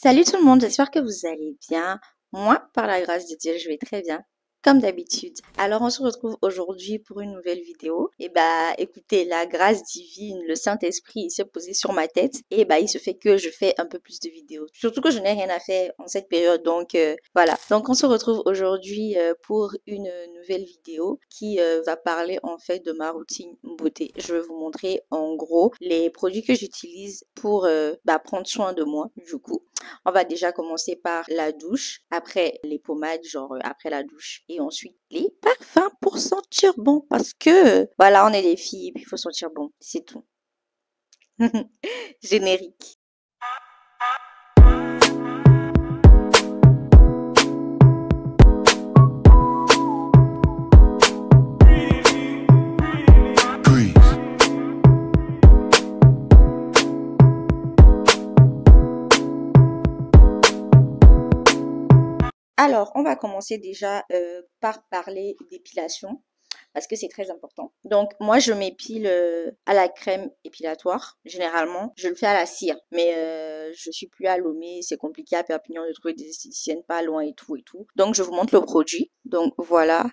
Salut tout le monde, j'espère que vous allez bien. Moi, par la grâce de Dieu, je vais très bien, comme d'habitude. Alors, on se retrouve aujourd'hui pour une nouvelle vidéo. Et bah, écoutez, la grâce divine, le Saint-Esprit, il s'est posé sur ma tête. Et bah, il se fait que je fais un peu plus de vidéos. Surtout que je n'ai rien à faire en cette période. Donc, voilà. Donc, on se retrouve aujourd'hui pour une nouvelle vidéo qui va parler en fait de ma routine beauté. Je vais vous montrer en gros les produits que j'utilise pour prendre soin de moi, du coup. On va déjà commencer par la douche, après les pommades, genre après la douche, et ensuite les parfums pour sentir bon, parce que voilà, on est des filles et puis il faut sentir bon, c'est tout. Générique. Alors, on va commencer déjà par parler d'épilation parce que c'est très important. Donc, moi, je m'épile à la crème épilatoire. Généralement, je le fais à la cire. Mais je suis plus à Lomé. C'est compliqué à Perpignan de trouver des esthéticiennes pas loin et tout et tout. Donc, je vous montre le produit. Donc, voilà.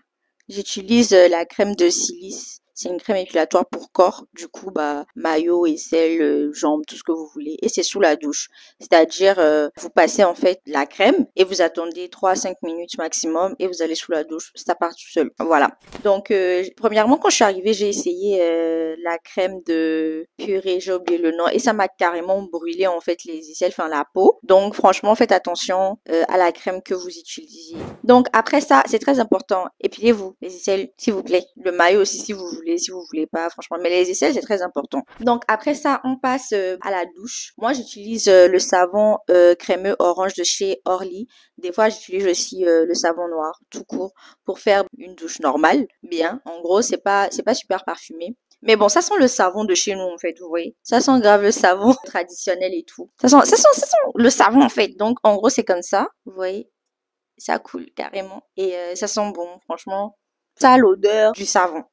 J'utilise la crème de silice. C'est une crème épilatoire pour corps. Du coup, bah, maillot, aisselle, jambes, tout ce que vous voulez. Et c'est sous la douche. C'est-à-dire, vous passez en fait la crème et vous attendez 3 à 5 minutes maximum et vous allez sous la douche. Ça part tout seul. Voilà. Donc, premièrement, quand je suis arrivée, j'ai essayé la crème de purée. J'ai oublié le nom. Et ça m'a carrément brûlé en fait les aisselles, enfin la peau. Donc, franchement, faites attention à la crème que vous utilisez. Donc, après ça, c'est très important. Épilez-vous les aisselles, s'il vous plaît. Le maillot aussi, si vous voulez pas, franchement. Mais les aisselles, c'est très important. Donc, après ça, on passe à la douche. Moi, j'utilise le savon crémeux orange de chez Orly. Des fois, j'utilise aussi le savon noir, tout court, pour faire une douche normale. Bien. En gros, c'est pas super parfumé. Mais bon, ça sent le savon de chez nous, en fait, vous voyez. Ça sent grave le savon traditionnel et tout. Ça sent le savon, en fait. Donc, en gros, c'est comme ça, vous voyez. Ça coule carrément. Et ça sent bon, franchement. Ça a l'odeur du savon.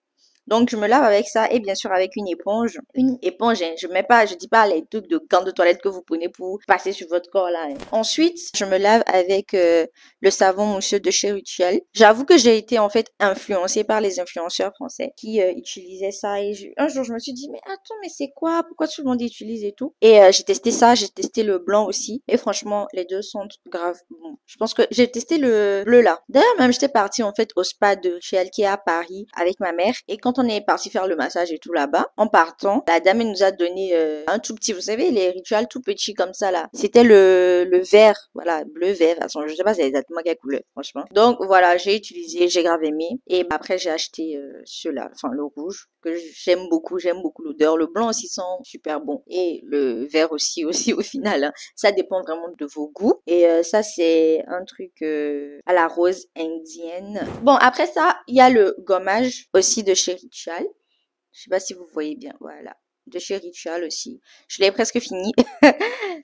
Donc, je me lave avec ça et bien sûr avec une éponge. Une éponge, hein, je dis pas les trucs de gants de toilette que vous prenez pour passer sur votre corps là. Hein. Ensuite, je me lave avec le savon mousseux de chez Rituel. J'avoue que j'ai été en fait influencée par les influenceurs français qui utilisaient ça et un jour je me suis dit mais attends mais c'est quoi? Pourquoi tout le monde utilise et tout? Et j'ai testé ça, j'ai testé le blanc aussi et franchement les deux sont grave bons. Je pense que j'ai testé le bleu là. D'ailleurs même j'étais partie en fait au spa de chez Alkea à Paris avec ma mère et quand on est parti faire le massage et tout là-bas, en partant, la dame elle nous a donné un tout petit, vous savez, les rituels tout petits comme ça là. C'était le vert, voilà, bleu vert. Façon, je sais pas c'est exactement quelle couleur, franchement. Donc voilà, j'ai utilisé, j'ai grave aimé. Et après j'ai acheté ceux-là, enfin le rouge que j'aime beaucoup l'odeur. Le blanc aussi sent super bon et le vert aussi au final. Hein. Ça dépend vraiment de vos goûts. Et ça c'est un truc à la rose indienne. Bon après ça, il y a le gommage aussi de chez Ritual. Je sais pas si vous voyez bien, voilà. De chez Ritual aussi. Je l'ai presque fini.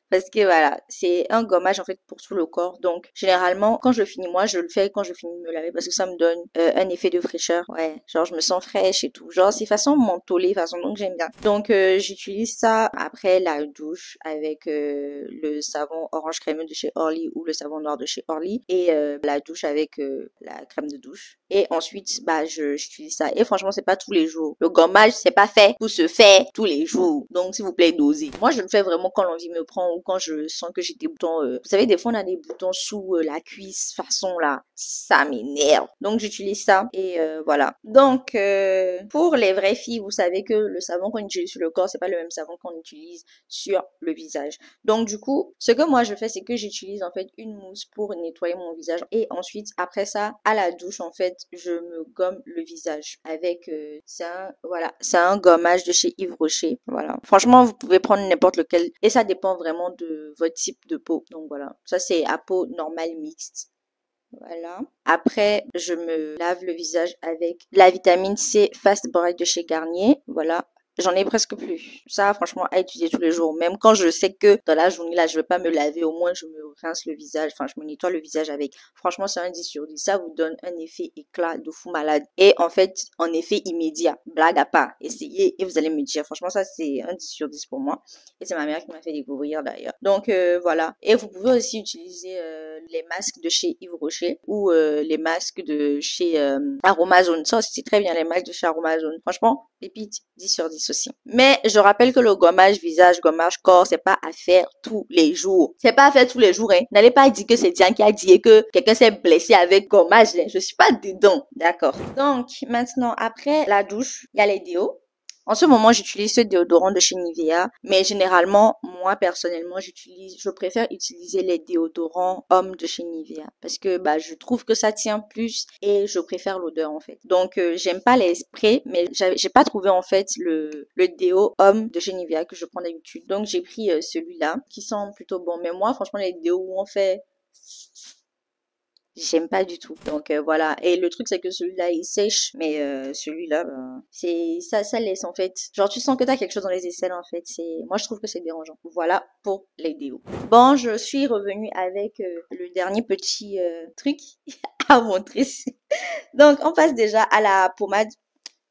Parce que voilà, c'est un gommage en fait pour tout le corps. Donc généralement, quand je le finis, moi je le fais quand je finis de me laver parce que ça me donne un effet de fraîcheur. Ouais, genre je me sens fraîche et tout. Genre c'est façon mentholée, façon donc j'aime bien. Donc j'utilise ça après la douche avec le savon orange crémeux de chez Orly ou le savon noir de chez Orly et la douche avec la crème de douche. Et ensuite, bah j'utilise ça. Et franchement, c'est pas tous les jours. Le gommage, c'est pas fait pour se faire tous les jours. Donc s'il vous plaît, dosez. Moi, je le fais vraiment quand l'envie me prend ou quand je sens que j'ai des boutons. Vous savez, des fois, on a des boutons sous la cuisse, façon là. Ça m'énerve. Donc, j'utilise ça. Et voilà. Donc, pour les vraies filles, vous savez que le savon qu'on utilise sur le corps, c'est pas le même savon qu'on utilise sur le visage. Donc, du coup, ce que moi, je fais, c'est que j'utilise en fait une mousse pour nettoyer mon visage. Et ensuite, après ça, à la douche, en fait, je me gomme le visage avec c'est un gommage de chez Yves Rocher. Voilà. Franchement, vous pouvez prendre n'importe lequel et ça dépend vraiment de votre type de peau. Donc voilà. Ça c'est à peau normale mixte. Voilà. Après, je me lave le visage avec la vitamine C Fast Bright de chez Garnier. Voilà. J'en ai presque plus. Ça, franchement, à utiliser tous les jours. Même quand je sais que dans la journée, là, je vais pas me laver, au moins, je me rince le visage, enfin, je me nettoie le visage avec. Franchement, c'est un 10 sur 10. Ça vous donne un effet éclat de fou malade. Et en fait, en effet immédiat. Blague à part. Essayez et vous allez me dire. Franchement, ça, c'est un 10 sur 10 pour moi. Et c'est ma mère qui m'a fait découvrir d'ailleurs. Donc, voilà. Et vous pouvez aussi utiliser les masques de chez Yves Rocher ou les masques de chez Aromazone. Ça aussi, c'est très bien, les masques de chez Aromazone. Franchement, pépite, 10 sur 10 aussi. Mais je rappelle que le gommage visage, gommage corps, c'est pas à faire tous les jours. C'est pas à faire tous les jours, hein. N'allez pas dire que c'est Diane qui a dit et que quelqu'un s'est blessé avec gommage, là. Je suis pas dedans. D'accord. Donc, maintenant, après la douche, il y a les déos. En ce moment, j'utilise ce déodorant de chez Nivea, mais généralement, moi, personnellement, je préfère utiliser les déodorants hommes de chez Nivea parce que, bah, je trouve que ça tient plus et je préfère l'odeur, en fait. Donc, j'aime pas les sprays, mais j'ai pas trouvé, en fait, le déo homme de chez Nivea que je prends d'habitude. Donc, j'ai pris celui-là qui sent plutôt bon. Mais moi, franchement, les déos où on fait j'aime pas du tout. Donc voilà. Et le truc c'est que celui-là il sèche, mais celui-là c'est ça laisse en fait. Genre tu sens que t'as quelque chose dans les aisselles en fait. Moi je trouve que c'est dérangeant. Voilà pour les déos. Bon, je suis revenue avec le dernier petit truc à montrer. Donc on passe déjà à la pommade.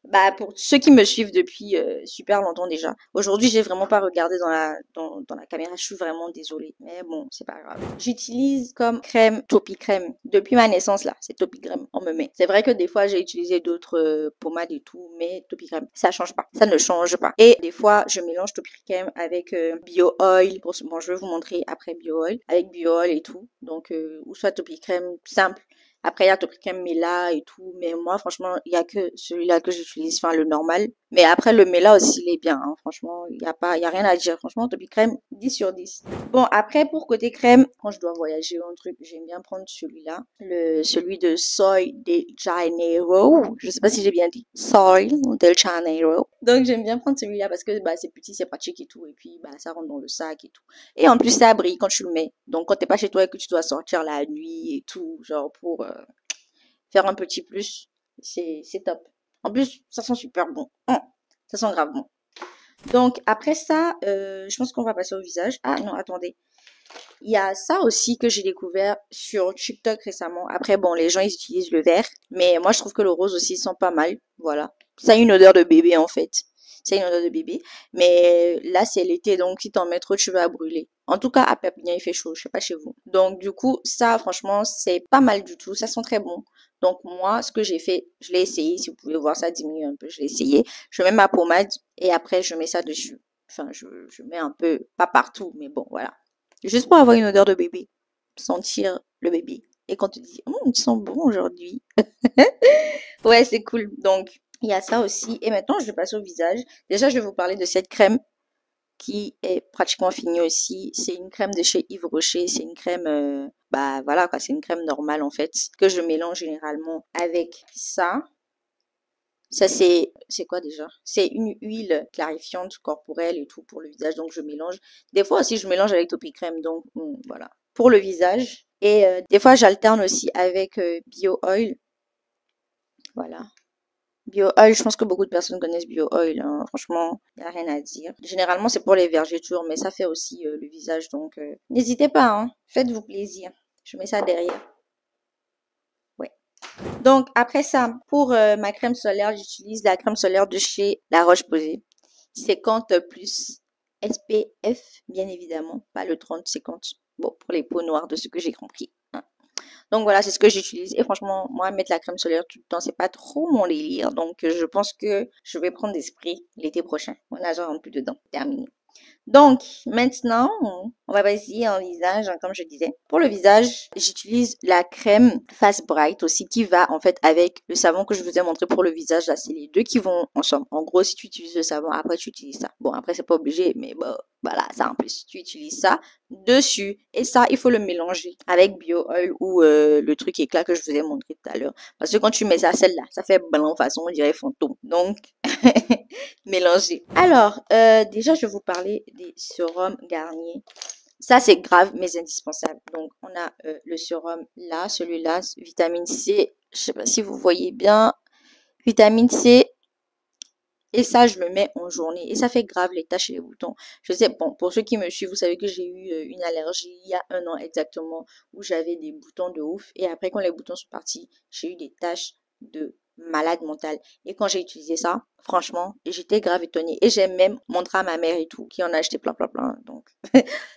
Bah, pour ceux qui me suivent depuis super longtemps déjà. Aujourd'hui, j'ai vraiment pas regardé dans la caméra. Je suis vraiment désolée. Mais bon, c'est pas grave. J'utilise comme crème Topi Crème. Depuis ma naissance, là, c'est Topi Crème. On me met. C'est vrai que des fois, j'ai utilisé d'autres pommades et tout, mais Topi Crème, ça change pas. Ça ne change pas. Et des fois, je mélange Topi Crème avec Bio Oil. Bon, je vais vous montrer après Bio Oil. Avec Bio Oil et tout. Donc, ou soit Topi Crème simple. Après, il y a Topi Crème Mela et tout. Mais moi, franchement, il y a que celui-là que j'utilise, enfin, le normal. Mais après, le Mela aussi, il est bien, hein. Franchement, il y a rien à dire. Franchement, Topi Crème, 10 sur 10. Bon, après, pour côté crème, quand je dois voyager ou un truc, j'aime bien prendre celui-là. Celui de Soy de Janeiro. Je sais pas si j'ai bien dit. Soy de Janeiro. Donc, j'aime bien prendre celui-là parce que, bah, c'est petit, c'est pratique et tout. Et puis, bah, ça rentre dans le sac et tout. Et en plus, ça brille quand tu le mets. Donc, quand t'es pas chez toi et que tu dois sortir la nuit et tout, genre pour faire un petit plus, c'est top. En plus, ça sent super bon. Ça sent grave bon. Donc, après ça, je pense qu'on va passer au visage. Ah non, attendez. Il y a ça aussi que j'ai découvert sur TikTok récemment. Après, bon, les gens, ils utilisent le vert. Mais moi, je trouve que le rose aussi sent pas mal. Voilà. Ça a une odeur de bébé, en fait. C'est une odeur de bébé. Mais là, c'est l'été, donc si t'en mets trop, tu vas brûler. En tout cas, à Perpignan, il fait chaud. Je sais pas chez vous. Donc, du coup, ça, franchement, c'est pas mal du tout. Ça sent très bon. Donc, moi, ce que j'ai fait, je l'ai essayé. Si vous pouvez voir, ça diminue un peu. Je l'ai essayé. Je mets ma pommade et après, je mets ça dessus. Enfin, je mets un peu, pas partout, mais bon, voilà. Juste pour avoir une odeur de bébé. Sentir le bébé. Et quand tu dis, tu sens bon aujourd'hui. Ouais, c'est cool. Donc, il y a ça aussi. Et maintenant, je vais passer au visage. Déjà, je vais vous parler de cette crème qui est pratiquement finie aussi. C'est une crème de chez Yves Rocher. C'est une crème, bah voilà quoi, c'est une crème normale en fait, que je mélange généralement avec ça. Ça, c'est quoi déjà? C'est une huile clarifiante corporelle et tout pour le visage. Donc, je mélange. Des fois aussi, je mélange avec Topi Crème. Donc, voilà. Pour le visage. Et des fois, j'alterne aussi avec Bio Oil. Voilà. Bio Oil, je pense que beaucoup de personnes connaissent Bio Oil, hein. Franchement, il n'y a rien à dire. Généralement, c'est pour les vergetures, mais ça fait aussi le visage. Donc, n'hésitez pas, hein. Faites-vous plaisir. Je mets ça derrière. Ouais. Donc, après ça, pour ma crème solaire, j'utilise la crème solaire de chez La Roche-Posay. 50 plus SPF, bien évidemment. Pas le 30, 50. Bon, pour les peaux noires, de ce que j'ai compris. Hein. Donc voilà, c'est ce que j'utilise. Et franchement, moi, mettre la crème solaire tout le temps, c'est pas trop mon délire. Donc, je pense que je vais prendre des sprays l'été prochain. Mon agent rentre plus dedans. Terminé. Donc, maintenant, on va passer en visage, hein, comme je disais. Pour le visage, j'utilise la crème Fast Bright aussi, qui va en fait avec le savon que je vous ai montré pour le visage. Là, c'est les deux qui vont ensemble. En gros, si tu utilises le savon, après tu utilises ça. Bon, après, c'est pas obligé, mais bon, voilà, ça en plus. Tu utilises ça dessus. Et ça, il faut le mélanger avec Bio Oil ou le truc éclat que je vous ai montré tout à l'heure. Parce que quand tu mets ça, celle-là, ça fait blanc façon, on dirait fantôme. Donc, mélanger. Alors, déjà, je vais vous parler des sérums Garnier. Ça, c'est grave, mais indispensable. Donc, on a le sérum là, celui-là, vitamine C. Je sais pas si vous voyez bien. Vitamine C, Et ça, je le mets en journée. Et ça fait grave les taches et les boutons. Je sais, bon, pour ceux qui me suivent, vous savez que j'ai eu une allergie il y a 1 an exactement, où j'avais des boutons de ouf. Et après, quand les boutons sont partis, j'ai eu des taches de malade mentale. Et quand j'ai utilisé ça, franchement, j'étais grave étonnée. Et j'ai même montré à ma mère et tout, qui en a acheté plein, plein, plein. Donc,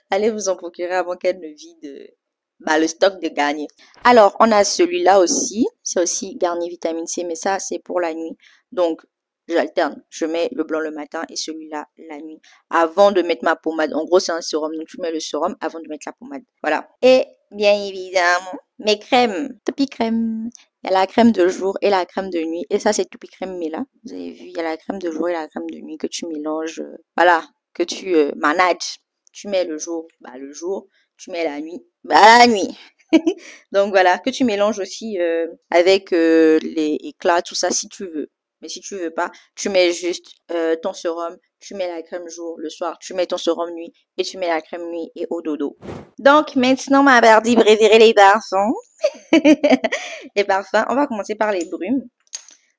allez vous en procurer avant qu'elle ne vide le stock de Garnier. Alors, on a celui-là aussi. C'est aussi Garnier Vitamine C, mais ça, c'est pour la nuit. Donc, j'alterne. Je mets le blanc le matin et celui-là la nuit. Avant de mettre ma pommade. En gros, c'est un sérum. Donc, tu mets le sérum avant de mettre la pommade. Voilà. Et, bien évidemment, mes crèmes. Topi crème. Il y a la crème de jour et la crème de nuit. Et ça, c'est Topi crème Mela. Vous avez vu, il y a la crème de jour et la crème de nuit que tu mélanges. Voilà. Que tu manages. Tu mets le jour, le jour. Tu mets la nuit, la nuit. Donc voilà, que tu mélanges aussi avec les éclats, tout ça si tu veux. Mais si tu veux pas, tu mets juste ton sérum, tu mets la crème jour le soir, tu mets ton sérum nuit et tu mets la crème nuit et au dodo. Donc maintenant, ma Bardie préférée, les parfums. Les parfums, on va commencer par les brumes.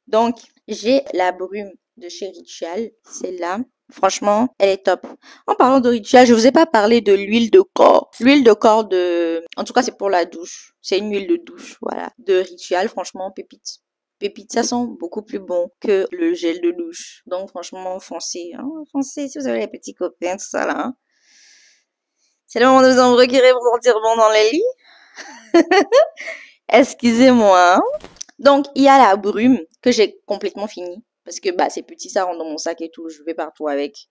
Donc, j'ai la brume de chez Ritual, celle-là. Franchement, elle est top. En parlant de Ritual, je vous ai pas parlé de l'huile de corps. L'huile de corps en tout cas, c'est pour la douche. C'est une huile de douche, voilà. De Ritual, franchement, pépite. Pépite, ça sent beaucoup plus bon que le gel de douche. Donc, franchement, foncez, hein. Foncez si vous avez les petits copains, tout ça, là. Hein. C'est le moment de vous en procurer pour sentir bon dans les lits. Excusez-moi. Donc, il y a la brume que j'ai complètement fini. Parce que c'est petit, ça rentre dans mon sac et tout. Je vais partout avec.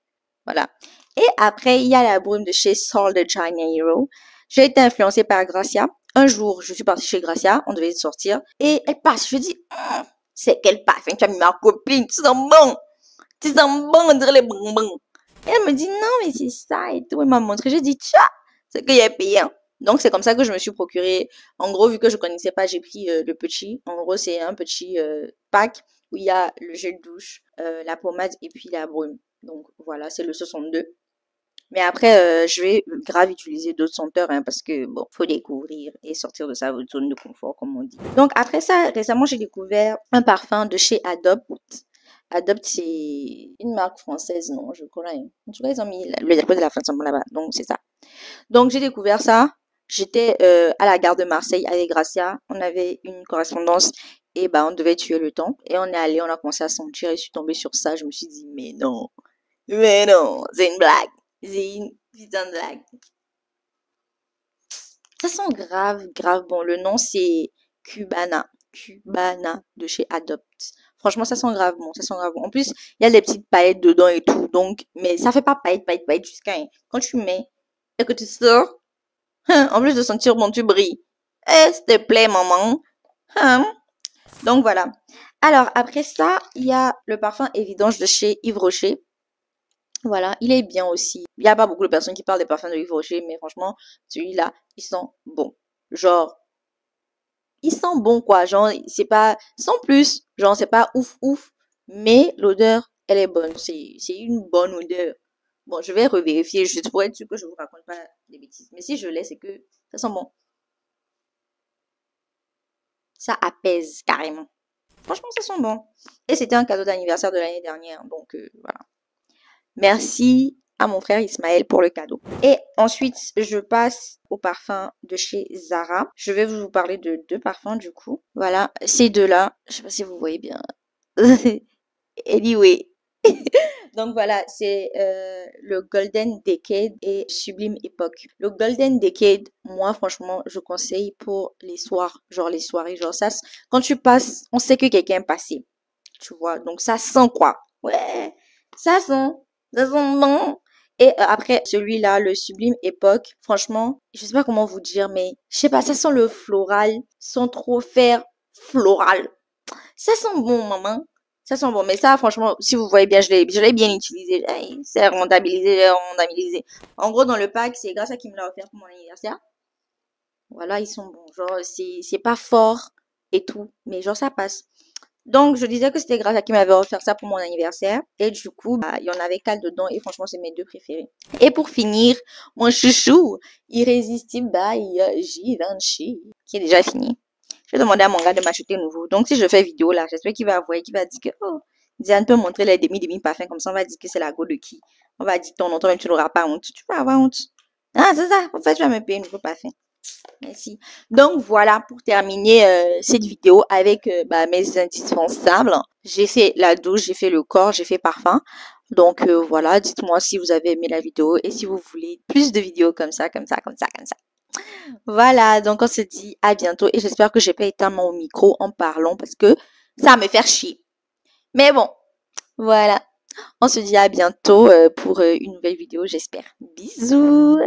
Voilà. Et après, il y a la brume de chez Sol de Janeiro. J'ai été influencée par Gracia. Un jour, je suis partie chez Gracia. On devait sortir. Et elle passe. Je dis, c'est quel parfum tu as mis ma copine. Tu sens bon. Tu sens bon, on dirait les bonbons. Et elle me dit, non, mais c'est ça et tout. Elle m'a montré. J'ai dit, tcha, c'est qu'il y a payé. Donc, c'est comme ça que je me suis procuré. En gros, vu que je connaissais pas, j'ai pris le petit. En gros, c'est un petit pack où il y a le gel douche, la pommade et puis la brume. Donc, voilà, c'est le 62. Mais après, je vais grave utiliser d'autres senteurs parce que, bon, faut découvrir et sortir de sa zone de confort, comme on dit. Donc, après ça, récemment, j'ai découvert un parfum de chez Adopt. Adopt, c'est une marque française, non, je connais. En tout cas, ils ont mis le drapeau de la France là-bas. Donc, c'est ça. Donc, j'ai découvert ça. J'étais à la gare de Marseille avec Gracia. On avait une correspondance et on devait tuer le temps. Et on est allé, on a commencé à sentir et je suis tombée sur ça. Je me suis dit, mais non, c'est une blague. C'est une putain de blague. Ça sent grave, grave bon. Le nom, c'est Cubana. Cubana de chez Adopt. Franchement, ça sent grave bon. Ça sent grave bon. En plus, il y a des petites paillettes dedans et tout. Donc, mais ça fait pas paillettes jusqu'à quand tu mets et que tu sors. En plus de sentir bon, tu brilles. S'il te plaît, maman. Donc, voilà. Alors, après ça, il y a le parfum Évidange de chez Yves Rocher. Voilà, il est bien aussi. Il n'y a pas beaucoup de personnes qui parlent des parfums de Yves Rocher, mais franchement, celui-là, il sent bon. Genre, il sent bon, quoi. Genre, c'est pas, sans plus. Genre, c'est pas ouf, ouf. Mais l'odeur, elle est bonne. C'est une bonne odeur. Bon, je vais revérifier juste pour être sûr que je vous raconte pas des bêtises. Mais si je l'ai, c'est que ça sent bon. Ça apaise carrément. Franchement, ça sent bon. Et c'était un cadeau d'anniversaire de l'année dernière. Donc, voilà. Merci à mon frère Ismaël pour le cadeau. Et ensuite, je passe au parfum de chez Zara. Je vais vous parler de deux parfums du coup. Voilà, ces deux-là. Je sais pas si vous voyez bien. Anyway. Donc voilà, c'est le Golden Decade et Sublime Époque. Le Golden Decade, moi franchement, je conseille pour les soirs, genre les soirées, genre ça, quand tu passes, on sait que quelqu'un est passé, tu vois, donc ça sent quoi? Ouais, ça sent bon. Et après, celui-là, le Sublime Époque, franchement, je sais pas comment vous dire, mais je sais pas, ça sent le floral, sans trop faire floral. Ça sent bon, maman. Ça sent bon. Mais ça, franchement, si vous voyez bien, je l'ai bien utilisé. C'est rentabilisé, j'ai rentabilisé. En gros, dans le pack, c'est grâce à qui me l'a offert pour mon anniversaire. Voilà, ils sont bons. Genre, c'est pas fort et tout. Mais genre, ça passe. Donc, je disais que c'était grâce à qui m'avait offert ça pour mon anniversaire. Et du coup, il y en avait 4 dedans. Et franchement, c'est mes deux préférés. Et pour finir, mon chouchou, Irrésistible by Givenchy, qui est déjà fini. Je vais demander à mon gars de m'acheter nouveau. Donc, si je fais vidéo là, j'espère qu'il va avouer, qu'il va dire que, oh, Diane peut montrer les demi-parfums, comme ça on va dire que c'est la go de qui. On va dire ton nom, toi-même tu n'auras pas honte. Tu vas avoir honte. Ah, c'est ça. En fait, tu vas me payer un nouveau parfum. Merci. Donc voilà pour terminer cette vidéo avec mes indispensables. J'ai fait la douche, j'ai fait le corps, j'ai fait parfum. Donc voilà, dites-moi si vous avez aimé la vidéo et si vous voulez plus de vidéos comme ça, comme ça, comme ça, comme ça. Voilà, donc on se dit à bientôt et j'espère que j'ai pas éteint mon micro en parlant parce que ça va me faire chier. Mais bon, voilà. On se dit à bientôt pour une nouvelle vidéo, j'espère. Bisous!